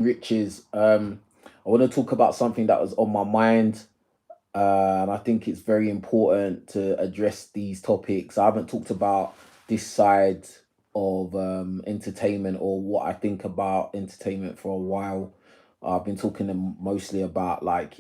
Riches. I want to talk about something that was on my mind, and I think it's very important to address these topics. I haven't talked about this side of entertainment or what I think about entertainment for a while. I've been talking mostly about, like,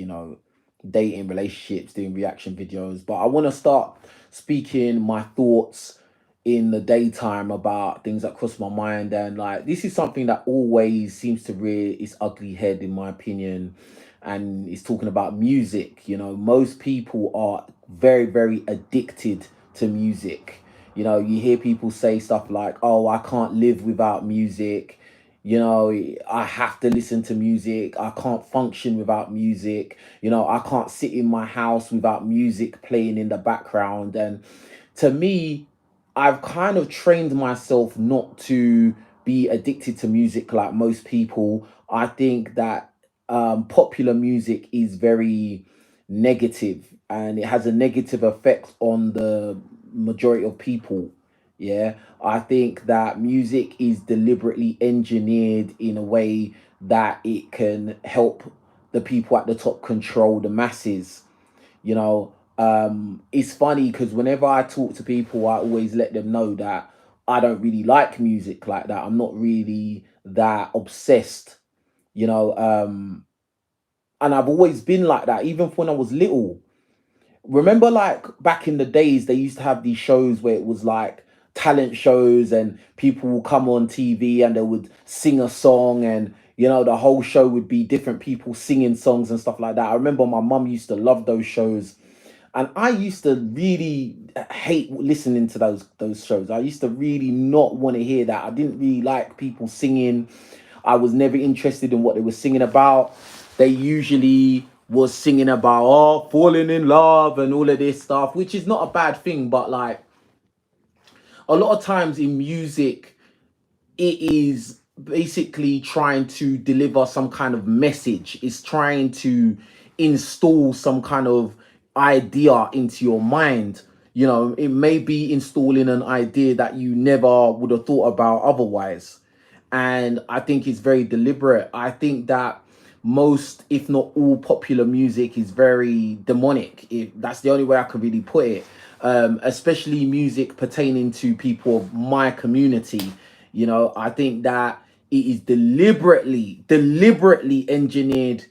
dating, relationships, doing reaction videos, but I want to start speaking my thoughts in the daytime about things that cross my mind. And like, this is something that always seems to rear its ugly head, in my opinion, and it's talking about music. Most people are very, very addicted to music. You hear people say stuff like, oh, I can't live without music. I have to listen to music. I can't function without music. I can't sit in my house without music playing in the background. And to me, I've kind of trained myself not to be addicted to music like most people. I think that popular music is very negative, and it has a negative effect on the majority of people. Yeah, I think that music is deliberately engineered in a way that it can help the people at the top control the masses. It's funny because whenever I talk to people, I always let them know that I don't really like music like that. I'm not really that obsessed, you know. And I've always been like that, even when I was little. Remember, like back in the days, they used to have these shows where it was like talent shows, and people will come on TV and they would sing a song, and the whole show would be different people singing songs and stuff like that. I remember my mum used to love those shows, and I used to really hate listening to those shows. I used to really not want to hear that. I didn't really like people singing. I was never interested in what they were singing about. They usually was singing about, oh, falling in love and all of this stuff, which is not a bad thing, but like, a lot of times in music, it is basically trying to deliver some kind of message. It's trying to install some kind of idea into your mind. It may be installing an idea that you never would have thought about otherwise. And I think it's very deliberate. I think that most, if not all, popular music is very demonic. That's the only way I can really put it. Especially music pertaining to people of my community. I think that it is deliberately engineered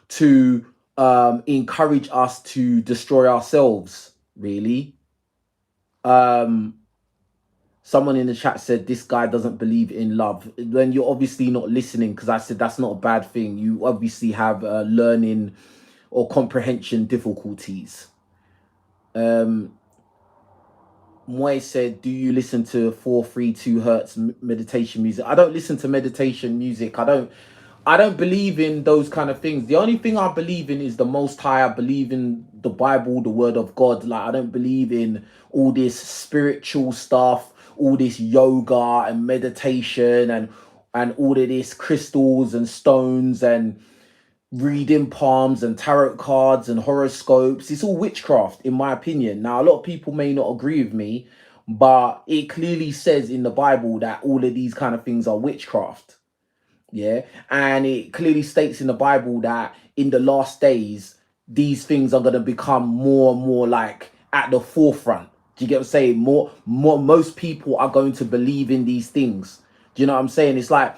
to encourage us to destroy ourselves, really. Um, Someone in the chat said this guy doesn't believe in love. Then you're obviously not listening, because I said that's not a bad thing. You obviously have learning or comprehension difficulties. Moy said, do you listen to 432 hertz meditation music? I don't listen to meditation music. I don't believe in those kind of things. The only thing I believe in is the Most High. I believe in the Bible, the Word of God. Like, I don't believe in all this spiritual stuff, all this yoga and meditation, and all of this crystals and stones and reading palms and tarot cards and horoscopes. It's all witchcraft, in my opinion. Now, a lot of people may not agree with me, but it clearly says in the Bible that all of these kind of things are witchcraft. Yeah. And it clearly states in the Bible that in the last days, these things are going to become more and more like at the forefront. Do you get what I'm saying? Most people are going to believe in these things. Do you know what I'm saying? It's like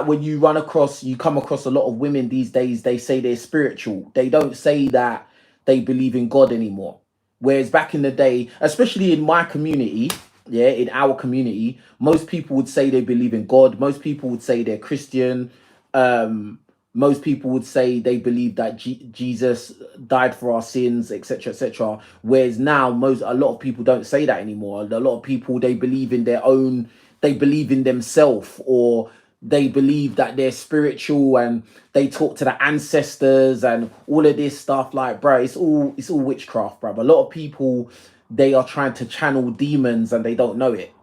when you come across a lot of women these days, they say they're spiritual. They don't say that they believe in God anymore. Whereas back in the day, especially in my community, yeah, in our community, most people would say they believe in God. Most people would say they're Christian. Um, Most people would say they believe that Jesus died for our sins, etc., etc. Whereas now, a lot of people don't say that anymore. A lot of people, they believe in their own, they believe in themselves, or they believe that they're spiritual, and they talk to the ancestors and all of this stuff. Like, bro, it's all witchcraft, bro. A lot of people, they are trying to channel demons and they don't know it.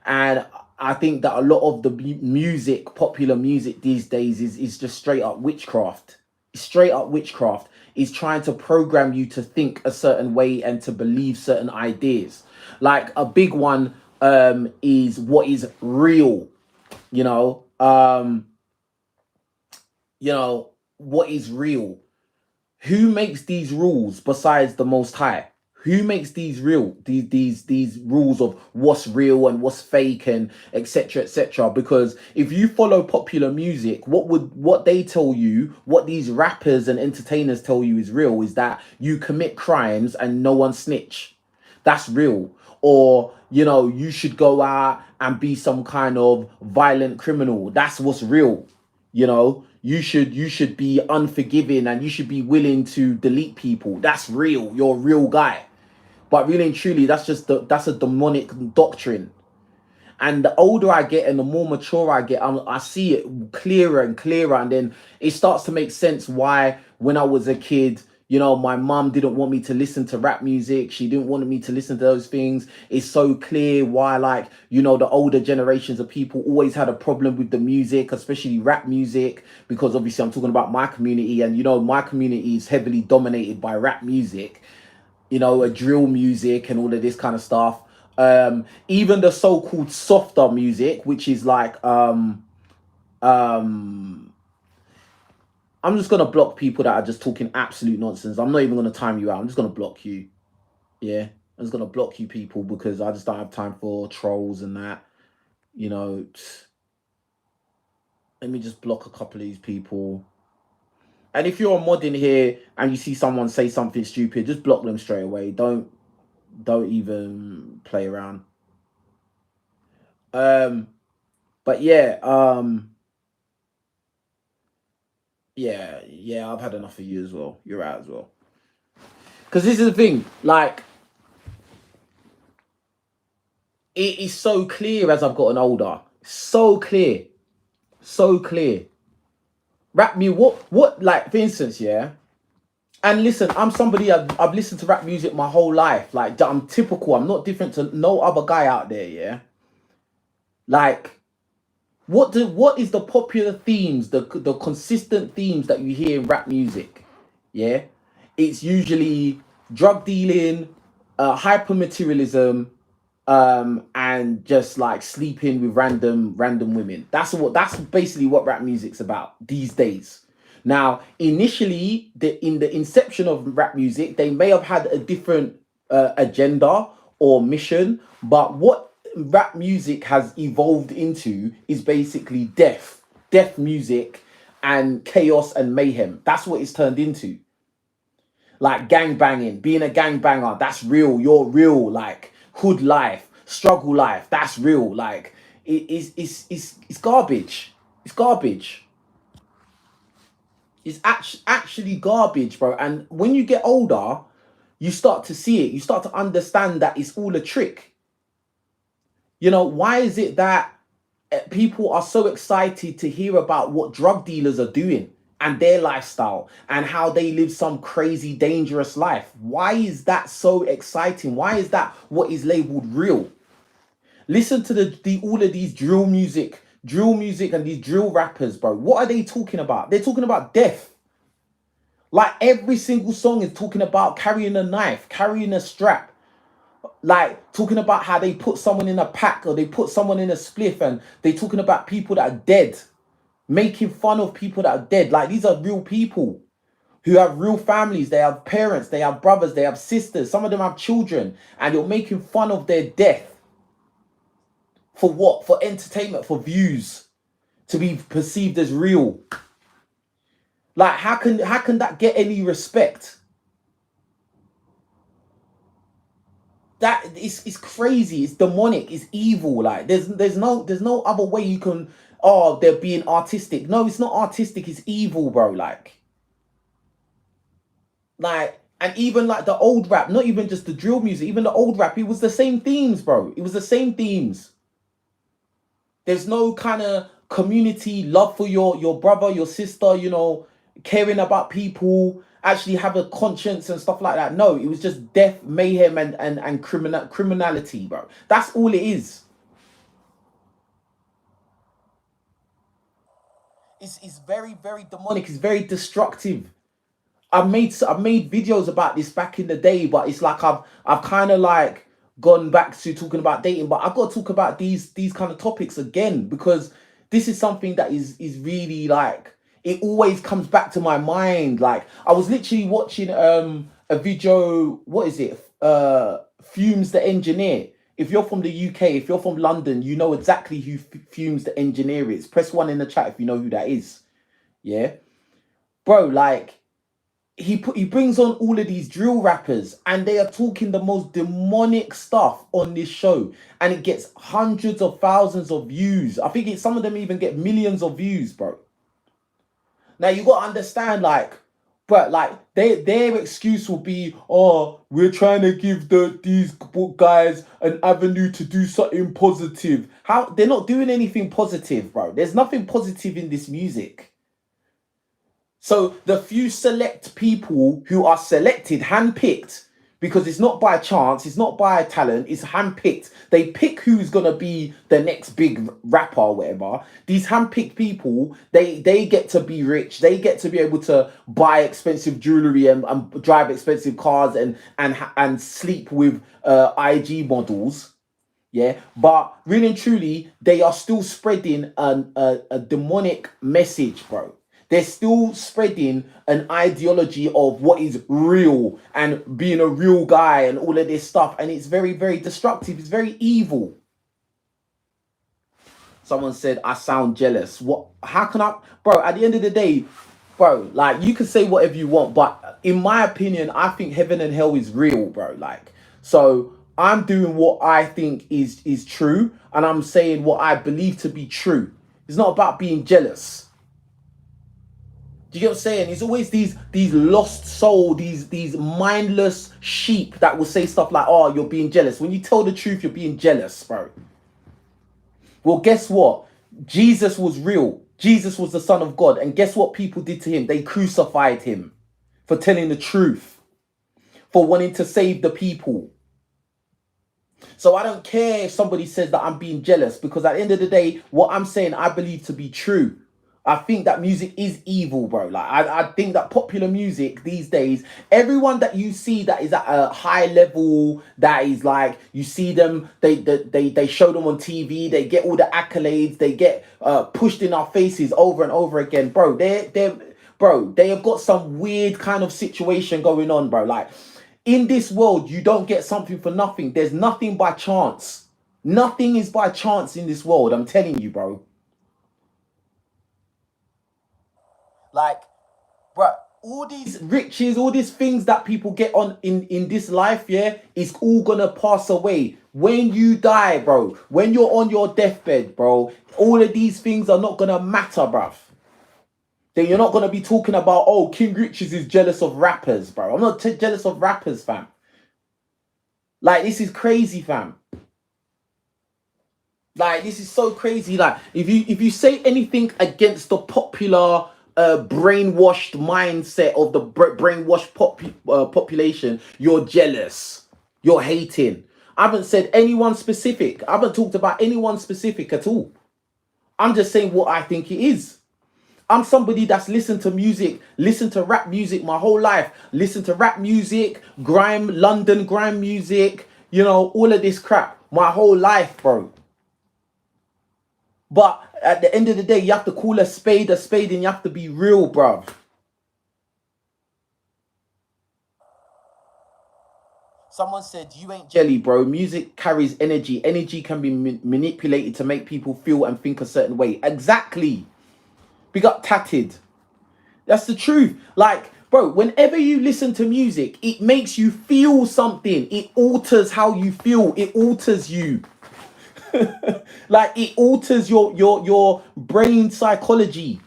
And I think that a lot of the music, popular music these days, is just straight up witchcraft. Straight up witchcraft. Is trying to program you to think a certain way and to believe certain ideas. Like, a big one is what is real. You know, what is real? Who makes these rules besides the Most High? Who makes these real, these rules of what's real and what's fake and etc etc? Because if you follow popular music, what they tell you, what these rappers and entertainers tell you is real, is that you commit crimes and no one snitch. That's real. Or you should go out and be some kind of violent criminal. That's what's real. You should be unforgiving and you should be willing to delete people. That's real. You're a real guy. But really and truly, that's a demonic doctrine. And the older I get and the more mature I get, I see it clearer and clearer. And then it starts to make sense why, when I was a kid, my mum didn't want me to listen to rap music. She didn't want me to listen to those things. It's so clear why, like, the older generations of people always had a problem with the music, especially rap music, because obviously I'm talking about my community, and my community is heavily dominated by rap music, a drill music and all of this kind of stuff. Even the so-called softer music, which is like um I'm just gonna block people that are just talking absolute nonsense. I'm not even gonna time you out. I'm just gonna block you. Yeah. I'm just gonna block you people because I just don't have time for trolls and that. You know, let me just block a couple of these people. And if you're a mod in here and you see someone say something stupid, just block them straight away. Don't even play around. But yeah, yeah, I've had enough of you as well. You're out as well. Because this is the thing, like, it is so clear as I've gotten older. So clear. So clear. Rap music, like, for instance, yeah. And listen, I'm somebody, I've listened to rap music my whole life. Like, I'm typical. I'm not different to no other guy out there, yeah. Like, what is the popular themes, the consistent themes that you hear in rap music? Yeah, it's usually drug dealing, hyper materialism, and just like sleeping with random women. That's basically what rap music's about these days. Now, initially, in the inception of rap music, they may have had a different agenda or mission, but what rap music has evolved into is basically death music and chaos and mayhem. That's what it's turned into. Like gang banging, being a gang banger, that's real. You're real. Like hood life, struggle life, that's real. Like it's garbage. It's garbage. It's actually garbage, bro. And when you get older, you start to see it. You start to understand that it's all a trick. Why is it that people are so excited to hear about what drug dealers are doing and their lifestyle and how they live some crazy dangerous life? Why is that so exciting? Why is that what is labeled real? Listen to the all of these drill music and these drill rappers, bro. What are they talking about? They're talking about death. Like every single song is talking about carrying a knife, carrying a strap, like talking about how they put someone in a pack or they put someone in a spliff, and they talking about people that are dead, making fun of people that are dead. Like these are real people who have real families. They have parents, they have brothers, they have sisters, some of them have children, and you're making fun of their death. For what? For entertainment, for views, to be perceived as real. Like how can that get any respect? That is crazy. It's demonic. It's evil. Like there's no other way you can. Oh, they're being artistic. No, it's not artistic. It's evil, bro. Like, and even like the old rap, not even just the drill music, even the old rap, it was the same themes, bro. It was the same themes. There's no kind of community love for your brother, your sister, caring about people, actually have a conscience and stuff like that. No, it was just death, mayhem, and criminality, bro. That's all it is. It's very, very demonic. It's very destructive. I've made videos about this back in the day, but it's like I've kind of like gone back to talking about dating, but I've got to talk about these kind of topics again because this is something that is really like it always comes back to my mind. Like I was literally watching a video, what is it? Fumes the Engineer. If you're from the UK, if you're from London, you know exactly who Fumes the Engineer is. Press one in the chat if you know who that is. Yeah. Bro, like he brings on all of these drill rappers and they are talking the most demonic stuff on this show, and it gets hundreds of thousands of views. I think some of them even get millions of views, bro. Now you got to understand, like, but like their excuse will be, oh, we're trying to give these guys an avenue to do something positive. How they're not doing anything positive, bro. There's nothing positive in this music. So the few select people who are selected, handpicked, because it's not by chance, it's not by talent, it's handpicked. They pick who's gonna be the next big rapper or whatever. These handpicked people, they get to be rich. They get to be able to buy expensive jewelry and drive expensive cars and sleep with IG models. Yeah, but really and truly, they are still spreading a demonic message, bro. They're still spreading an ideology of what is real and being a real guy and all of this stuff. And it's very, very destructive. It's very evil. Someone said, I sound jealous. What? How can I? Bro, at the end of the day, bro, like, you can say whatever you want. But in my opinion, I think heaven and hell is real, bro. Like, so I'm doing what I think is true. And I'm saying what I believe to be true. It's not about being jealous. Do you get what I'm saying? It's always these lost soul, these mindless sheep that will say stuff like, oh, you're being jealous. When you tell the truth, you're being jealous, bro. Well, guess what? Jesus was real. Jesus was the Son of God. And guess what people did to him? They crucified him for telling the truth, for wanting to save the people. So I don't care if somebody says that I'm being jealous, because at the end of the day, what I'm saying, I believe to be true. I think that music is evil, bro. Like, I think that popular music these days, everyone that you see that is at a high level, that is like, you see them, they show them on TV, they get all the accolades, they get pushed in our faces over and over again, bro. They have got some weird kind of situation going on, bro. Like, in this world, you don't get something for nothing. There's nothing by chance. Nothing is by chance in this world. I'm telling you, bro. Like, bro, all these riches, all these things that people get on in this life, yeah, it's all gonna pass away. When you die, bro, when you're on your deathbed, bro, all of these things are not gonna matter, bruv. Then you're not gonna be talking about, oh, King Riches is jealous of rappers, bro. I'm not jealous of rappers, fam. Like, this is crazy, fam. Like, this is so crazy. Like, if you say anything against the popular brainwashed mindset of the brainwashed population, you're jealous, you're hating. I haven't said anyone specific. I haven't talked about anyone specific at all. I'm just saying what I think it is. I'm somebody that's listened to music, listened to rap music my whole life, listened to rap music, London grime music, you know, all of this crap my whole life, bro. But at the end of the day, you have to call a spade, and you have to be real, bruv. Someone said, you ain't jelly, bro. Music carries energy. Energy can be manipulated to make people feel and think a certain way. Exactly. We got tatted. That's the truth. Like, bro, whenever you listen to music, it makes you feel something. It alters how you feel. It alters you. Like, it alters your brain psychology.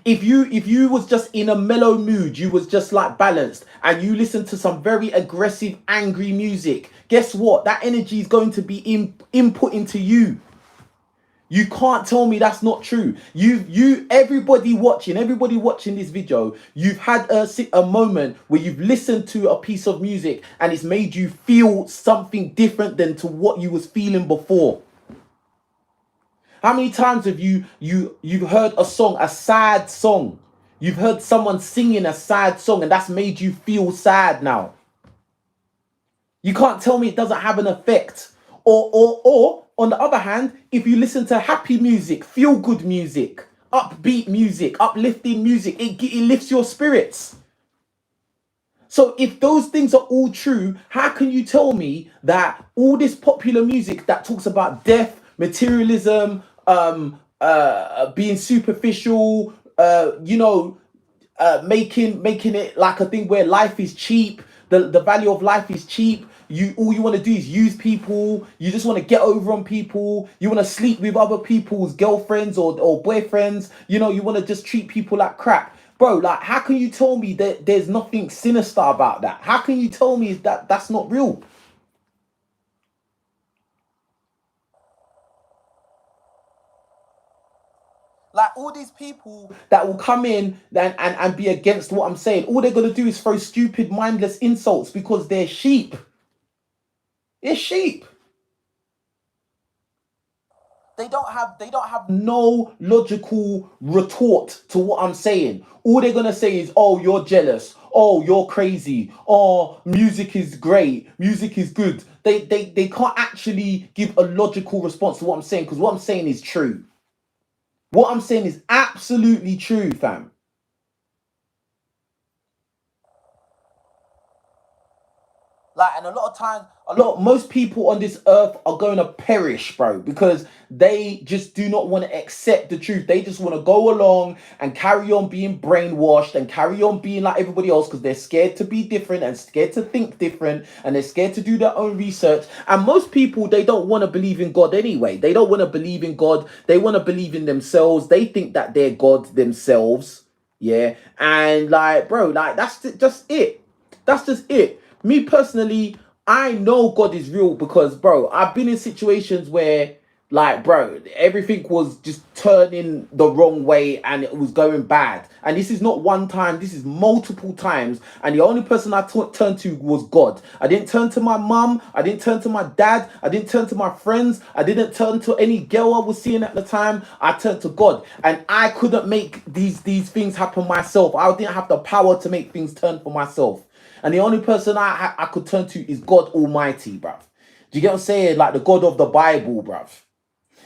If you was just in a mellow mood, you was just like balanced, and you listen to some very aggressive, angry music, guess what? That energy is going to be input into you. You can't tell me that's not true. Everybody watching this video, you've had a moment where you've listened to a piece of music and it's made you feel something different than to what you was feeling before. How many times have you've heard a song, a sad song? You've heard someone singing a sad song and that's made you feel sad now. You can't tell me it doesn't have an effect. Or on the other hand, if you listen to happy music, feel good music, upbeat music, uplifting music. It lifts your spirits. So if those things are all true, how can you tell me that all this popular music that talks about death, materialism, being superficial, making it like a thing where life is cheap, the value of life is cheap. You all you want to do is use people. You just want to get over on people. You want to sleep with other people's girlfriends or boyfriends. You want to just treat people like crap. Bro, like, how can you tell me that there's nothing sinister about that? How can you tell me that that's not real? Like, all these people that will come in and be against what I'm saying, all they're going to do is throw stupid, mindless insults because they're sheep. It's sheep. They don't have no logical retort to what I'm saying. All they're gonna say is, "Oh, you're jealous. Oh, you're crazy. Oh, music is great. Music is good." They can't actually give a logical response to what I'm saying, because what I'm saying is true. What I'm saying is absolutely true, fam. Like, and a lot of times, most people on this earth are going to perish, bro, because they just do not want to accept the truth. They just want to go along and carry on being brainwashed and carry on being like everybody else, because they're scared to be different and scared to think different, and they're scared to do their own research. And most people, they don't want to believe in God anyway. They don't want to believe in God. They want to believe in themselves. They think that they're God themselves. Yeah. And like, bro, like, just it. That's just it. Me personally, I know God is real because, bro, I've been in situations where, like, bro, everything was just turning the wrong way and it was going bad. And this is not one time, this is multiple times. And the only person I turned to was God. I didn't turn to my mum. I didn't turn to my dad. I didn't turn to my friends. I didn't turn to any girl I was seeing at the time. I turned to God. And I couldn't make these things happen myself. I didn't have the power to make things turn for myself. And the only person I could turn to is God Almighty, bruv. Do you get what I'm saying? Like the God of the Bible, bruv.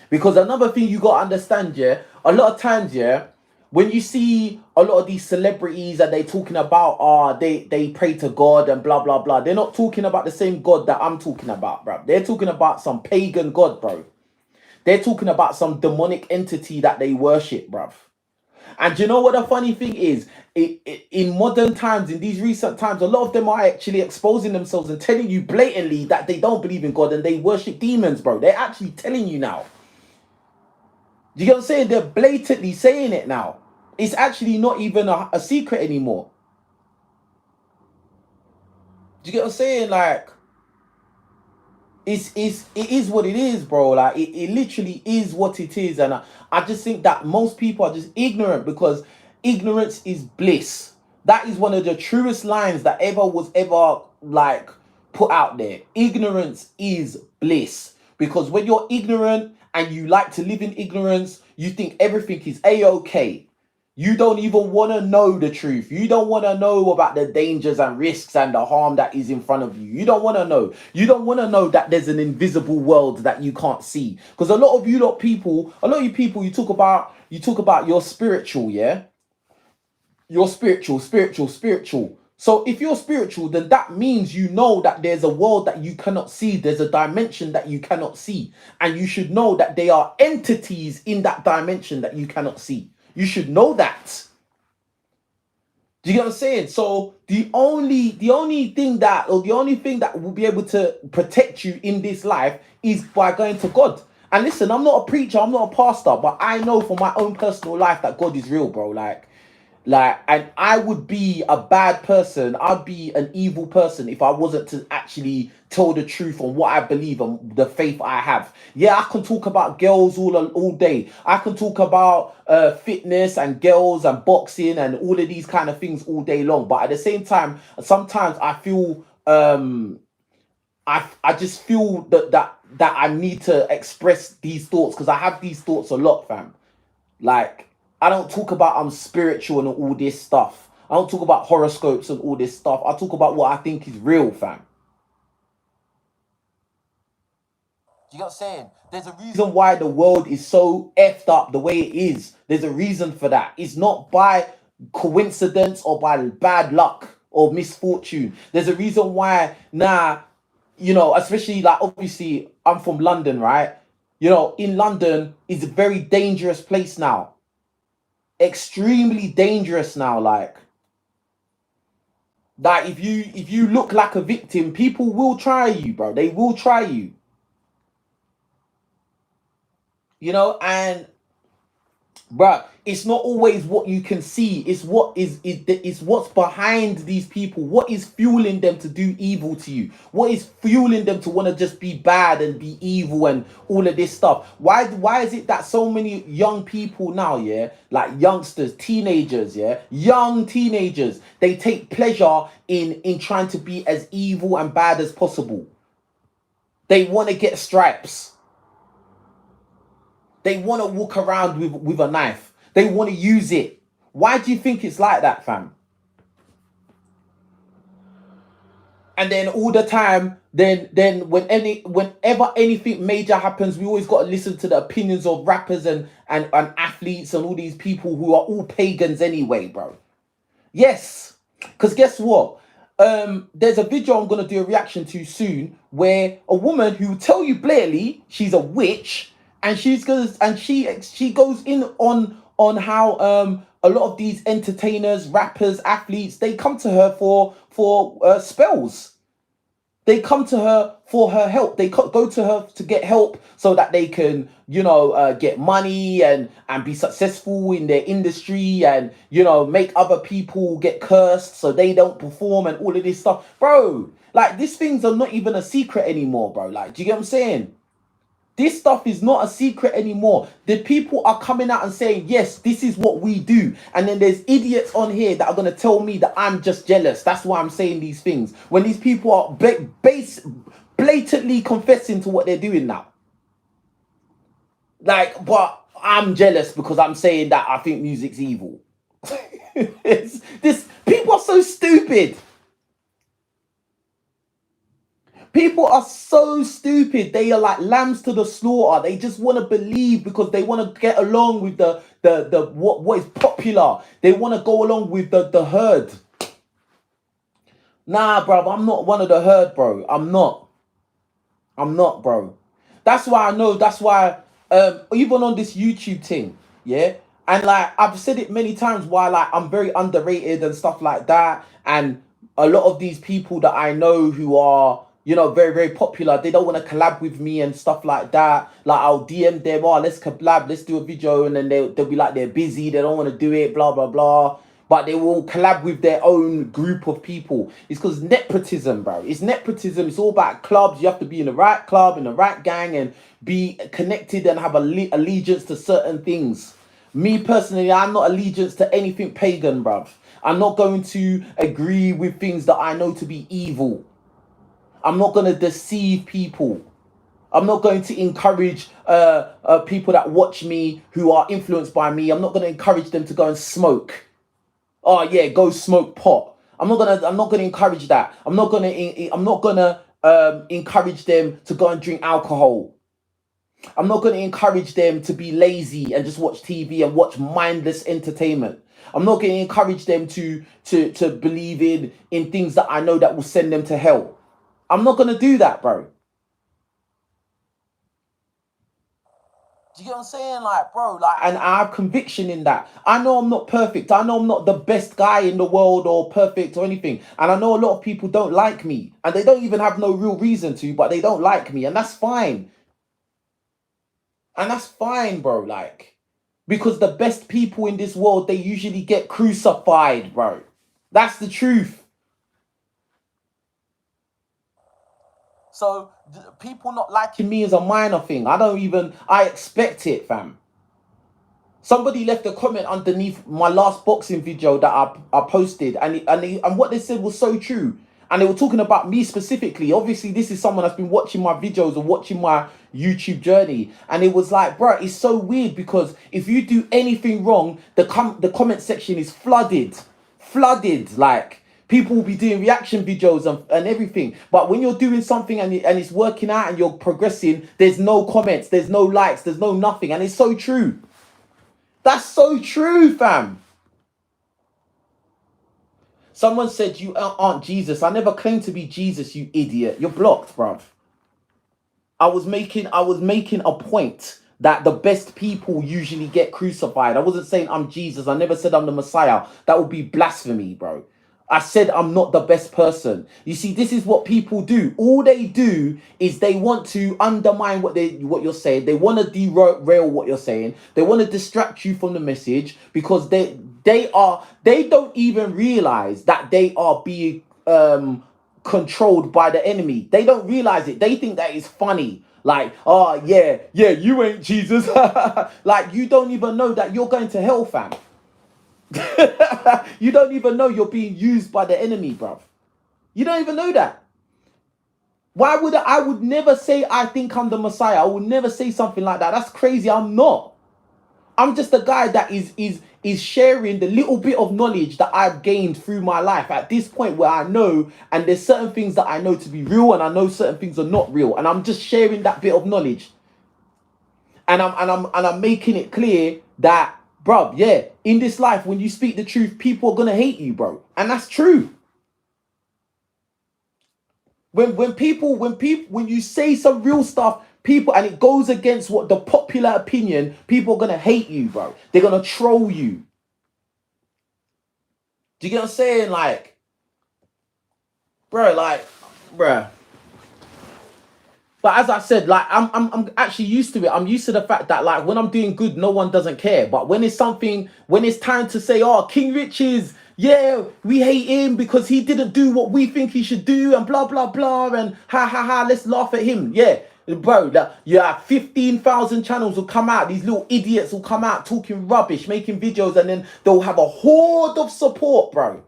Because another thing you got to understand, yeah, a lot of times, yeah, when you see a lot of these celebrities and they talking about, they pray to God and blah, blah, blah. They're not talking about the same God that I'm talking about, bruv. They're talking about some pagan God, bro. They're talking about some demonic entity that they worship, bruv. And you know what the funny thing is? In modern times, in these recent times, a lot of them are actually exposing themselves and telling you blatantly that they don't believe in God and they worship demons, bro. They're actually telling you now. Do you get what I'm saying? They're blatantly saying it now. It's actually not even a secret anymore. Do you get what I'm saying? Like, it is what it is, bro. Like, it literally is what it is. And I just think that most people are just ignorant, because ignorance is bliss. That is one of the truest lines that ever like put out there. Ignorance is bliss, because when you're ignorant and you like to live in ignorance, you think everything is a-okay. You don't even want to know the truth. You don't want to know about the dangers and risks and the harm that is in front of you. You don't want to know. You don't want to know that there's an invisible world that you can't see. Because a lot of you people, you talk about you're spiritual, yeah? You're spiritual. So if you're spiritual, then that means you know that there's a world that you cannot see. There's a dimension that you cannot see. And you should know that there are entities in that dimension that you cannot see. You should know that. Do you get what I'm saying? So the only thing that, or the only thing that will be able to protect you in this life is by going to God. And listen, I'm not a preacher, I'm not a pastor, but I know from my own personal life that God is real, bro. And I would be a bad person. I'd be an evil person if I wasn't to actually tell the truth on what I believe and the faith I have. Yeah, I can talk about girls all day. I can talk about fitness and girls and boxing and all of these kind of things all day long. But at the same time, sometimes I feel I just feel that I need to express these thoughts, because I have these thoughts a lot, fam. Like, I don't talk about I'm spiritual and all this stuff. I don't talk about horoscopes and all this stuff. I talk about what I think is real, fam. Do you get what I'm saying? There's a reason why the world is so effed up the way it is. There's a reason for that. It's not by coincidence or by bad luck or misfortune. There's a reason why now, especially like obviously I'm from London, right? In London is a very dangerous place now. Extremely dangerous now, like if you look like a victim, people will try you, bro. They will try you. And bruh, it's not always what you can see. It's it's what's behind these people. What is fueling them to do evil to you? What is fueling them to want to just be bad and be evil and all of this stuff? Why is it that so many young people now, yeah, like youngsters, teenagers, yeah, young teenagers, they take pleasure in trying to be as evil and bad as possible. They want to get stripes. They want to walk around with a knife. They want to use it. Why do you think it's like that, fam? And then all the time, then whenever anything major happens, we always got to listen to the opinions of rappers and athletes and all these people who are all pagans anyway, bro. Yes, because guess what? There's a video I'm gonna do a reaction to soon where a woman who will tell you blatantly she's a witch, and she goes in on how a lot of these entertainers, rappers, athletes, they come to her for spells. They come to her for her help. They go to her to get help so that they can, get money and be successful in their industry and, make other people get cursed so they don't perform and all of this stuff. Bro, like, these things are not even a secret anymore, bro. Like, do you get what I'm saying? This stuff is not a secret anymore. The people are coming out and saying, yes, this is what we do. And then there's idiots on here that are going to tell me that I'm just jealous. That's why I'm saying these things. When these people are blatantly confessing to what they're doing now. Like, but I'm jealous because I'm saying that I think music's evil. People are so stupid. People are so stupid. They are like lambs to the slaughter. They just want to believe because they want to get along with the what is popular. They want to go along with the herd. Nah, bro, I'm not one of the herd, bro. I'm not, bro. That's why I know. That's why even on this YouTube thing, yeah. And like I've said it many times, why like I'm very underrated and stuff like that. And a lot of these people that I know who are, very, very popular, they don't want to collab with me and stuff like that. Like I'll DM them, oh, let's collab, let's do a video, and then they'll be like they're busy, they don't want to do it, blah blah blah. But they will collab with their own group of people. It's because nepotism, bro. It's nepotism. It's all about clubs. You have to be in the right club, in the right gang, and be connected and have allegiance to certain things. Me personally, I'm not allegiance to anything pagan, bruv. I'm not going to agree with things that I know to be evil. I'm not going to deceive people. I'm not going to encourage people that watch me who are influenced by me. I'm not going to encourage them to go and smoke. Oh yeah, go smoke pot. I'm not gonna encourage that. I'm not gonna encourage them to go and drink alcohol. I'm not gonna encourage them to be lazy and just watch TV and watch mindless entertainment. I'm not gonna encourage them to believe in things that I know that will send them to hell. I'm not gonna do that, bro. Do you get what I'm saying? Like, bro, like, and I have conviction in that. I know I'm not perfect. I know I'm not the best guy in the world or perfect or anything. And I know a lot of people don't like me. And they don't even have no real reason to, but they don't like me. And that's fine. And that's fine, bro. Like, because the best people in this world, they usually get crucified, bro. That's the truth. So people not liking me is a minor thing. I expect it, fam. Somebody left a comment underneath my last boxing video that I posted, and what they said was so true. And they were talking about me specifically. Obviously, this is someone that's been watching my videos or watching my YouTube journey. And it was like, bro, it's so weird because if you do anything wrong, the comment section is flooded. Flooded. Like, People will be doing reaction videos and everything. But when you're doing something and it's working out and you're progressing, there's no comments, there's no likes, there's no nothing. And it's so true. That's so true, fam. Someone said you aren't Jesus. I never claimed to be Jesus, you idiot. You're blocked, bruv. I was making a point that the best people usually get crucified. I wasn't saying I'm Jesus. I never said I'm the Messiah. That would be blasphemy, bro. I said I'm not the best person. You see, this is what people do. All they do is they want to undermine what you're saying. They want to derail what you're saying. They want to distract you from the message because they don't even realize that they are being controlled by the enemy. They don't realize it. They think that it's funny. Like, oh yeah, you ain't Jesus. Like, you don't even know that you're going to hell, fam. You don't even know you're being used by the enemy, bruv. You don't even know that. Why would I would never say I think I'm the Messiah. I would never say something like that. That's crazy. I'm not. I'm just a guy that is sharing the little bit of knowledge that I've gained through my life at this point where I know, and there's certain things that I know to be real and I know certain things are not real, and I'm just sharing that bit of knowledge. And I'm making it clear that, bro, yeah, in this life, when you speak the truth, people are gonna hate you, bro. And that's true. When you say some real stuff, people, and it goes against what the popular opinion, people are gonna hate you, bro. They're gonna troll you. Do you get what I'm saying? Like, bro. But as I said, like, I'm actually used to it. I'm used to the fact that, like, when I'm doing good, no one doesn't care. But when it's time to say, oh, King Riches, yeah, we hate him because he didn't do what we think he should do, and blah blah blah, and ha, let's laugh at him. Yeah, bro, 15,000 channels will come out. These little idiots will come out talking rubbish, making videos, and then they'll have a horde of support, bro.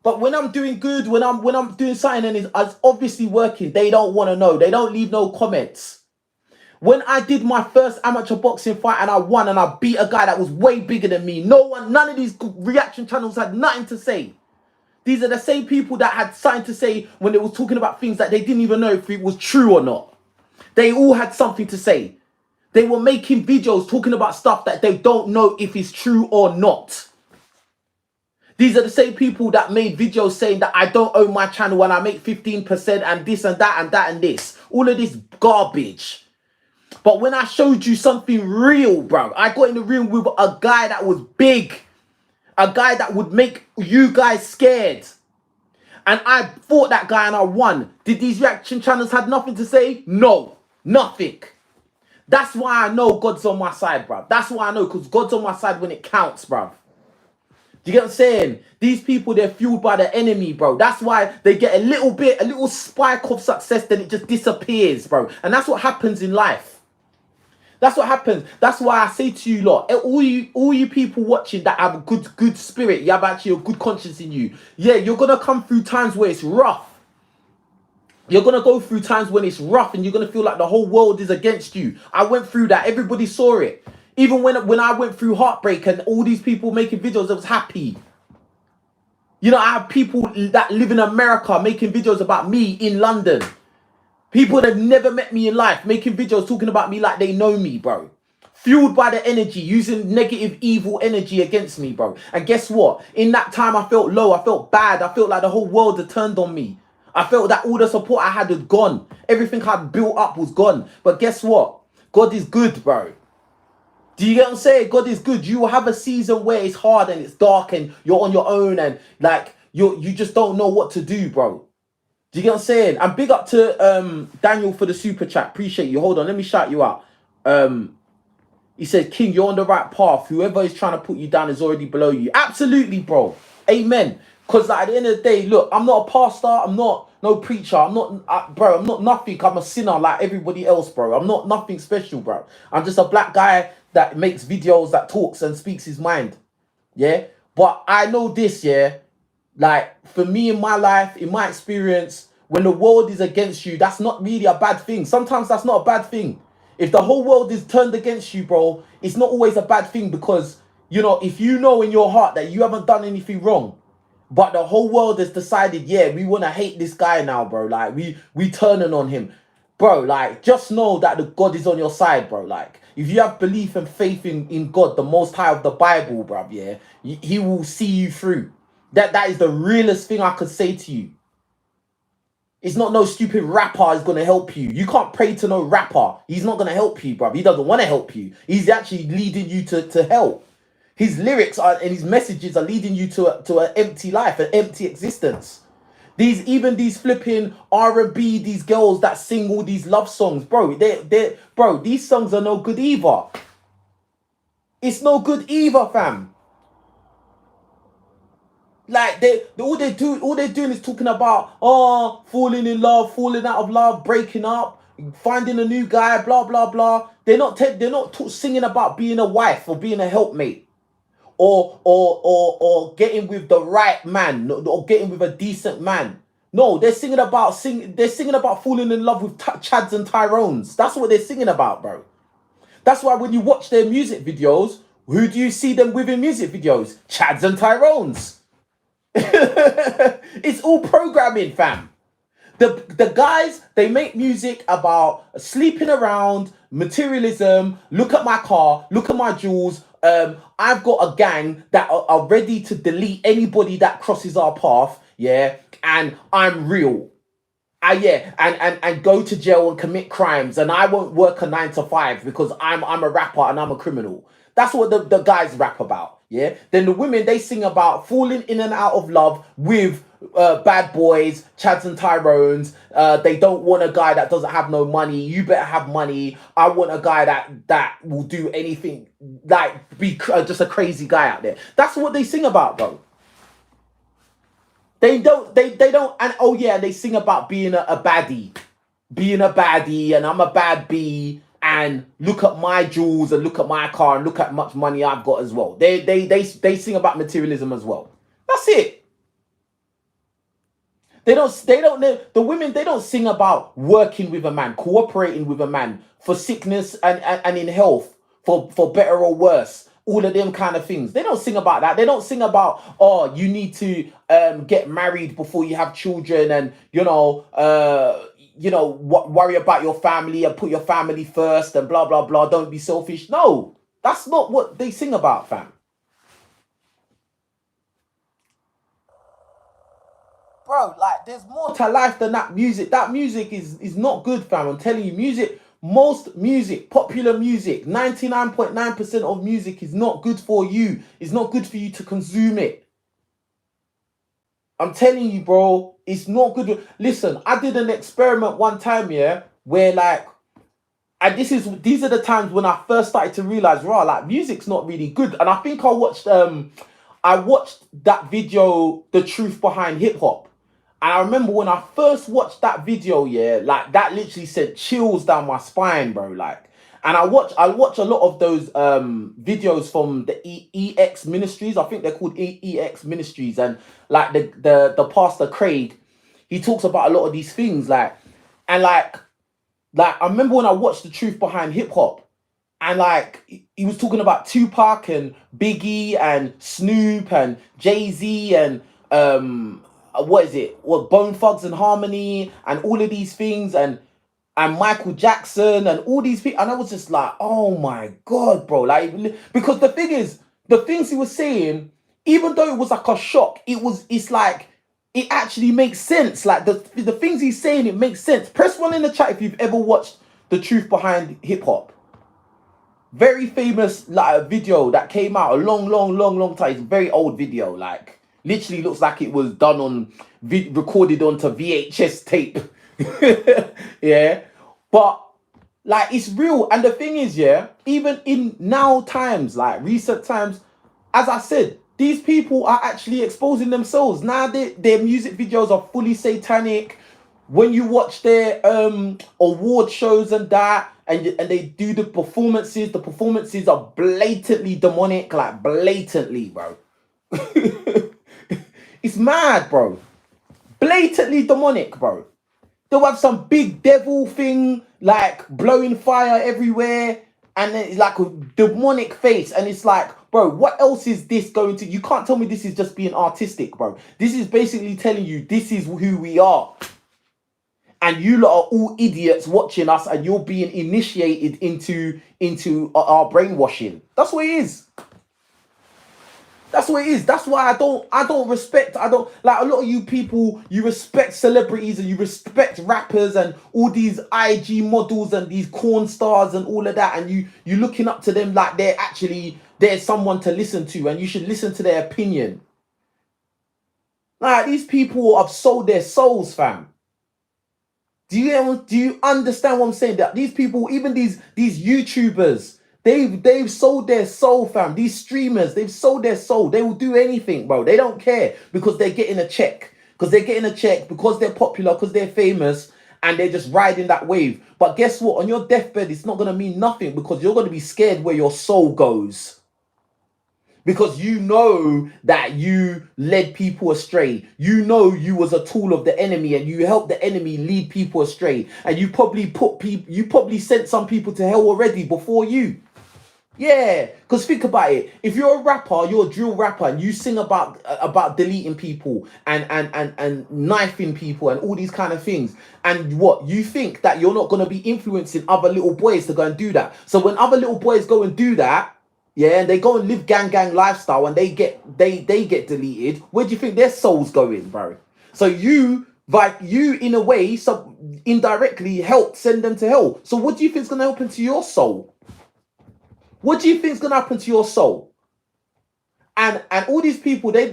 But when I'm doing good, when I'm doing something and it's obviously working, they don't want to know. They don't leave no comments. When I did my first amateur boxing fight and I won and I beat a guy that was way bigger than me, none of these reaction channels had nothing to say. These are the same people that had something to say when they was talking about things that they didn't even know if it was true or not. They all had something to say. They were making videos talking about stuff that they don't know if it's true or not. These are the same people that made videos saying that I don't own my channel and I make 15% and this and that and that and this. All of this garbage. But when I showed you something real, bro, I got in the room with a guy that was big. A guy that would make you guys scared. And I fought that guy and I won. Did these reaction channels have nothing to say? No, nothing. That's why I know God's on my side, bro. That's why I know, because God's on my side when it counts, bro. Do you get what I'm saying? These people, they're fueled by the enemy, bro. That's why they get a little spike of success, then it just disappears, bro. And that's what happens in life. That's what happens. That's why I say to you lot, all you people watching that have a good spirit, you have actually a good conscience in you. Yeah, you're gonna come through times where it's rough. You're gonna go through times when it's rough and you're gonna feel like the whole world is against you. I went through that. Everybody saw it. Even when I went through heartbreak and all these people making videos, I was happy. You know, I have people that live in America making videos about me in London. People that have never met me in life making videos talking about me like they know me, bro. Fueled by the energy, using negative, evil energy against me, bro. And guess what? In that time, I felt low. I felt bad. I felt like the whole world had turned on me. I felt that all the support I had was gone. Everything I'd built up was gone. But guess what? God is good, bro. Do you get what I'm saying? God is good. You will have a season where it's hard and it's dark and you're on your own and like you just don't know what to do, bro. Do you get what I'm saying? And big up to Daniel for the super chat. Appreciate you. Hold on, let me shout you out. He said, King, you're on the right path. Whoever is trying to put you down is already below you. Absolutely, bro. Amen. Because like, at the end of the day, look, I'm not a pastor. I'm not no preacher. I'm not, bro, I'm not nothing. I'm a sinner like everybody else, bro. I'm not nothing special, bro. I'm just a black guy that makes videos, that talks and speaks his mind. Yeah. But I know this, yeah. Like, for me in my life, in my experience, when the world is against you, that's not really a bad thing. Sometimes that's not a bad thing. If the whole world is turned against you, bro, it's not always a bad thing because, you know, if you know in your heart that you haven't done anything wrong, But the whole world has decided, yeah, we want to hate this guy now, bro. Like we turning on him, bro. Like just know that the God is on your side, bro. Like if you have belief and faith in God, the Most High of the Bible, bro, yeah, he will see you through. That is the realest thing I could say to you. It's not no stupid rapper is gonna help you. You can't pray to no rapper. He's not gonna help you, bro. He doesn't want to help you. He's actually leading you to hell. His lyrics are and his messages are leading you to an empty life, an empty existence. These flipping R&B, these girls that sing all these love songs, bro. Bro, these songs are no good either. It's no good either, fam. Like all they're doing is talking about falling in love, falling out of love, breaking up, finding a new guy, blah blah blah. They're not singing about being a wife or being a helpmate or getting with the right man or getting with a decent man. No, they're singing about falling in love with Chads and Tyrones. That's what they're singing about, bro. That's why when you watch their music videos, who do you see them with in music videos? Chads and Tyrones. It's all programming, fam. The guys, they make music about sleeping around, materialism. Look at my car, look at my jewels. I've got a gang that are ready to delete anybody that crosses our path. Yeah, and I'm real. Yeah, and go to jail and commit crimes, and I won't work a 9 to 5 because I'm a rapper and I'm a criminal. That's what the guys rap about. Yeah. Then the women, they sing about falling in and out of love with bad boys, Chads and Tyrones. They don't want a guy that doesn't have no money. You better have money. I want a guy that will do anything, like be just a crazy guy out there. That's what they sing about, bro. They don't, and oh yeah, they sing about being a baddie, and I'm a bad bee, and look at my jewels, and look at my car, and look at how much money I've got as well. They sing about materialism as well. That's it. The women, they don't sing about working with a man, cooperating with a man for sickness and in health, for better or worse, all of them kind of things. They don't sing about that. They don't sing about, oh, you need to get married before you have children, and worry about your family and put your family first and blah blah blah. Don't be selfish. No, that's not what they sing about, fam. Bro, like there's more to life than that music. That music is not good, fam. I'm telling you, most music, popular music, 99.9% of music is not good for you. It's not good for you to consume it. I'm telling you, bro, it's not good. Listen, I did an experiment one time, yeah, where like, and these are the times when I first started to realize, raw, like music's not really good. And I think I watched that video, The Truth Behind Hip Hop. And I remember when I first watched that video, yeah, like that literally sent chills down my spine, bro. Like, and I watch a lot of those videos from the EX Ministries. I think they're called EX Ministries, and like the pastor Craig, he talks about a lot of these things, and like I remember when I watched The Truth Behind Hip Hop, and like he was talking about Tupac and Biggie and Snoop and Jay-Z and what is it? What, Bone Thugs and Harmony and all of these things, and Michael Jackson and all these people, and I was just like, oh my god, bro! Like, because the thing is, the things he was saying, even though it was like a shock, it's like it actually makes sense. Like the things he's saying, it makes sense. Press one in the chat if you've ever watched The Truth Behind Hip Hop. Very famous like video that came out a long time. It's a very old video. Like literally looks like it was done on recorded onto VHS tape. Yeah, but like it's real. And the thing is, yeah, even in now times, like recent times, as I said, these people are actually exposing themselves. Now their music videos are fully satanic. When you watch their award shows and that, and they do the performances are blatantly demonic, like blatantly, bro. It's mad, bro. Blatantly demonic, bro. They'll have some big devil thing, like blowing fire everywhere. and then it's like a demonic face, and it's like, bro, what else is this going to? You can't tell me this is just being artistic, bro. This is basically telling you this is who we are, and you lot are all idiots watching us, and you're being initiated into our brainwashing. That's what it is. That's what it is. That's why I don't respect. I don't like a lot of you people. You respect celebrities and you respect rappers and all these IG models and these corn stars and all of that, and you looking up to them like they're someone to listen to, and you should listen to their opinion. Like, these people have sold their souls, fam. Do you understand what I'm saying? That these people, even these YouTubers, they've sold their soul, fam. These streamers, they've sold their soul. They will do anything, bro. They don't care because they're getting a check. Because they're popular, because they're famous, and they're just riding that wave. But guess what? On your deathbed, it's not gonna mean nothing, because you're gonna be scared where your soul goes. Because you know that you led people astray. You know you was a tool of the enemy, and you helped the enemy lead people astray. And you probably sent some people to hell already before you. Yeah, because think about it. If you're a rapper, you're a drill rapper, and you sing about deleting people and knifing people and all these kind of things. And what you think that you're not gonna be influencing other little boys to go and do that. So when other little boys go and do that, yeah, and they go and live gang lifestyle, and they get deleted, where do you think their soul's going, bro? So you in a way, indirectly help send them to hell. So what do you think is gonna happen to your soul? What do you think is gonna happen to your soul? And all these people, they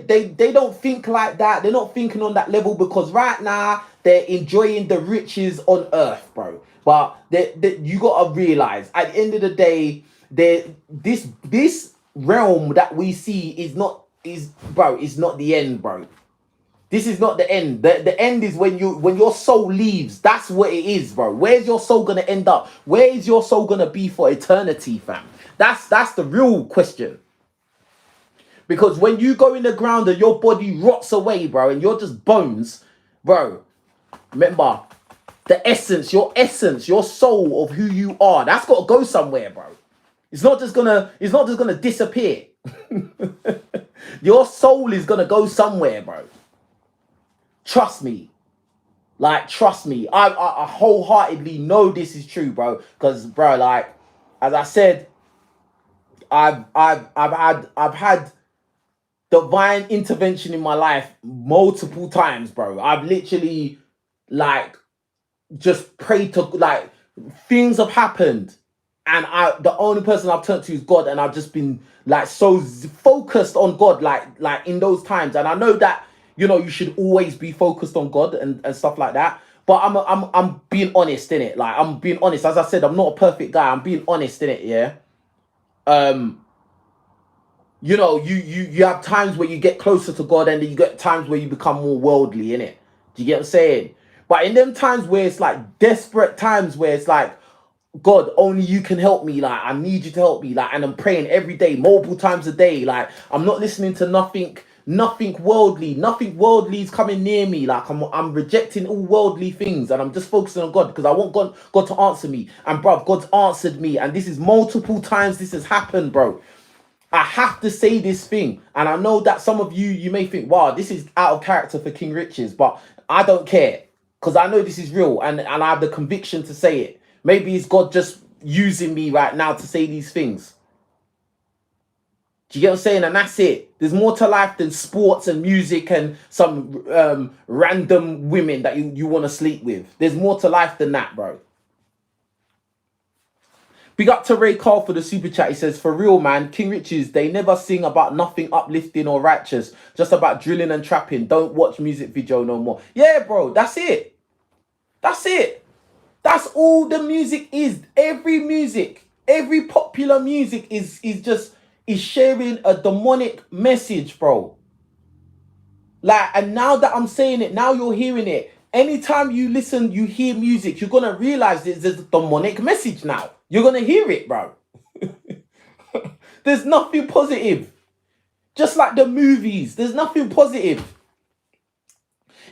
don't think like that. They're not thinking on that level, because right now they're enjoying the riches on earth, bro. But you gotta realize, at the end of the day, this realm that we see is not the end, bro. This is not the end. The end is when your soul leaves. That's what it is, bro. Where's your soul gonna end up? Where is your soul gonna be for eternity, fam? That's the real question. Because when you go in the ground and your body rots away, bro, and you're just bones, bro, remember, your soul of who you are, that's got to go somewhere, bro. It's not just gonna disappear. Your soul is gonna go somewhere, bro. Trust me. Like, trust me. I wholeheartedly know this is true, bro. Because, bro, like, as I said, I've had divine intervention in my life multiple times, bro. I've literally, like, just prayed to, like, things have happened, and the only person I've turned to is God, and I've just been, like, so focused on God, like in those times. And I know that, you should always be focused on God and stuff like that. But I'm being honest in it. Like, I'm being honest. As I said, I'm not a perfect guy. I'm being honest in it. Yeah. You have times where you get closer to God, and then you get times where you become more worldly in it. Do you get what I'm saying? But in them times where it's like desperate times, where it's like, God, only you can help me. Like, I need you to help me. Like, and I'm praying every day, multiple times a day. Like, I'm not listening to nothing worldly. Nothing worldly is coming near me. Like, I'm rejecting all worldly things, and I'm just focusing on God, because I want God to answer me. And bruv, God's answered me, and this is multiple times this has happened, bro. I have to say this thing, and I know that some of you may think, wow, this is out of character for King Riches, but I don't care, because I know this is real, and I have the conviction to say it. Maybe it's God just using me right now to say these things. Do you get what I'm saying? And that's it. There's more to life than sports and music and some random women that you want to sleep with. There's more to life than that, bro. Big up to Ray Carl for the super chat. He says, for real, man, King Riches, they never sing about nothing uplifting or righteous, just about drilling and trapping. Don't watch music video no more. Yeah, bro, that's it. That's it. That's all the music is. Every popular music is sharing a demonic message, bro. Like, and now that I'm saying it, now you're hearing it. Anytime you listen, you hear music, you're gonna realize there's a demonic message now. You're gonna hear it, bro. There's nothing positive. Just like the movies, there's nothing positive.